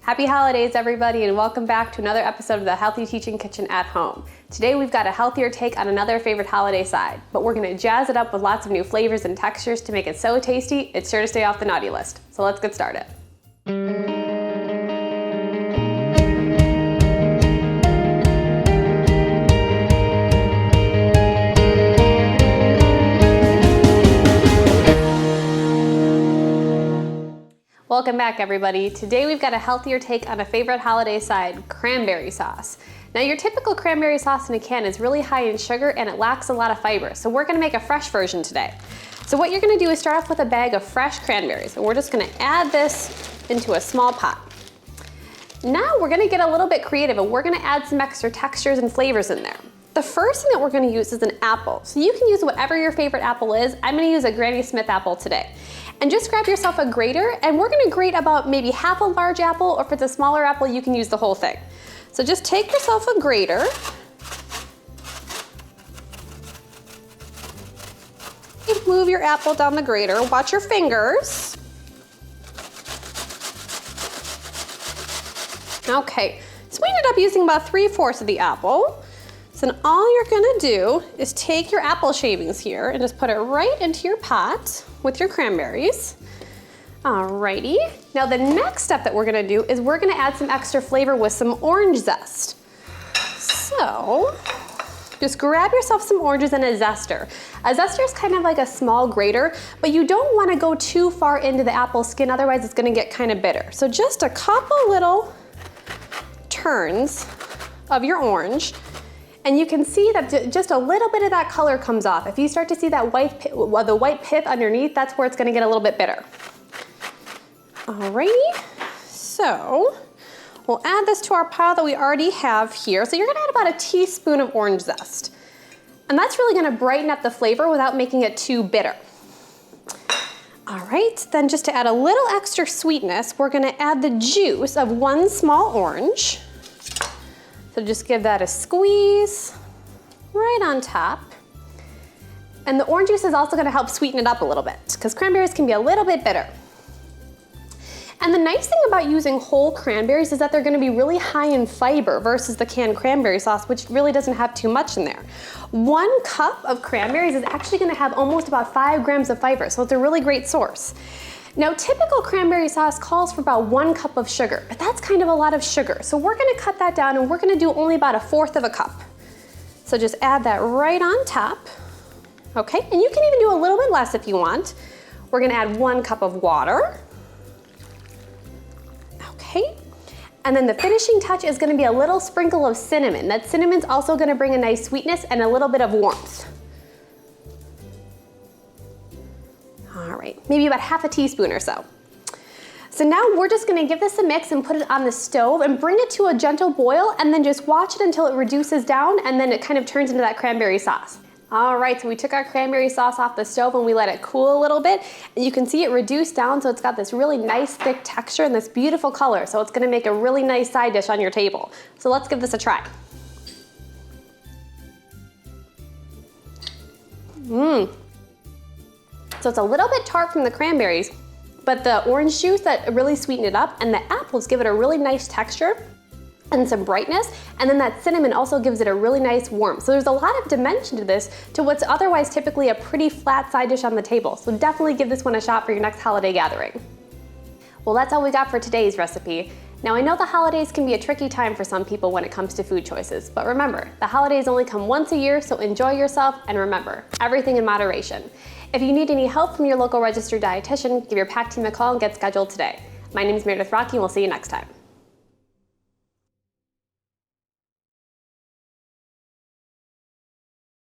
Happy holidays, everybody, and welcome back to another episode of the Healthy Teaching Kitchen at Home. Today we've got a healthier take on another favorite holiday side, but we're gonna jazz it up with lots of new flavors and textures to make it so tasty, it's sure to stay off the naughty list. So let's get started. Welcome back, everybody. Today we've got a healthier take on a favorite holiday side, cranberry sauce. Now, your typical cranberry sauce in a can is really high in sugar and it lacks a lot of fiber, so we're gonna make a fresh version today. So what you're gonna do is start off with a bag of fresh cranberries, and we're just gonna add this into a small pot. Now we're gonna get a little bit creative and we're gonna add some extra textures and flavors in there. The first thing that we're gonna use is an apple. So you can use whatever your favorite apple is. I'm gonna use a Granny Smith apple today. And just grab yourself a grater, and we're gonna grate about maybe half a large apple, or if it's a smaller apple, you can use the whole thing. So just take yourself a grater, move your apple down the grater, watch your fingers. Okay, so we ended up using about 3/4 of the apple. So then all you're gonna do is take your apple shavings here and just put it right into your pot with your cranberries. Alrighty. Now the next step that we're gonna do is we're gonna add some extra flavor with some orange zest. So just grab yourself some oranges and a zester. A zester is kind of like a small grater, but you don't wanna go too far into the apple skin, otherwise it's gonna get kind of bitter. So just a couple little turns of your orange, and you can see that just a little bit of that color comes off. If you start to see that the white pith underneath, that's where it's gonna get a little bit bitter. Alrighty, so we'll add this to our pile that we already have here. So you're gonna add about a teaspoon of orange zest. And that's really gonna brighten up the flavor without making it too bitter. All right, then just to add a little extra sweetness, we're gonna add the juice of one small orange. So just give that a squeeze right on top. And the orange juice is also gonna help sweeten it up a little bit, because cranberries can be a little bit bitter. And the nice thing about using whole cranberries is that they're gonna be really high in fiber versus the canned cranberry sauce, which really doesn't have too much in there. 1 cup of cranberries is actually gonna have almost about 5 grams of fiber, so it's a really great source. Now, typical cranberry sauce calls for about 1 cup of sugar, but that's kind of a lot of sugar. So we're gonna cut that down and we're gonna do only about 1/4 of a cup. So just add that right on top, okay? And you can even do a little bit less if you want. We're gonna add 1 cup of water. Okay, and then the finishing touch is gonna be a little sprinkle of cinnamon. That cinnamon's also gonna bring a nice sweetness and a little bit of warmth. All right, maybe about 1/2 teaspoon or so. So now we're just gonna give this a mix and put it on the stove and bring it to a gentle boil, and then just watch it until it reduces down, and then it kind of turns into that cranberry sauce. All right, so we took our cranberry sauce off the stove and we let it cool a little bit, and you can see it reduced down, so it's got this really nice thick texture and this beautiful color, so it's gonna make a really nice side dish on your table. So let's give this a try. So it's a little bit tart from the cranberries, but the orange juice that really sweetened it up, and the apples give it a really nice texture and some brightness, and then that cinnamon also gives it a really nice warmth. So there's a lot of dimension to this, to what's otherwise typically a pretty flat side dish on the table. So definitely give this one a shot for your next holiday gathering. Well, that's all we got for today's recipe. Now, I know the holidays can be a tricky time for some people when it comes to food choices, but remember, the holidays only come once a year, so enjoy yourself, and remember, everything in moderation. If you need any help from your local registered dietitian, give your PAC team a call and get scheduled today. My name is Meredith Rockey, and we'll see you next time.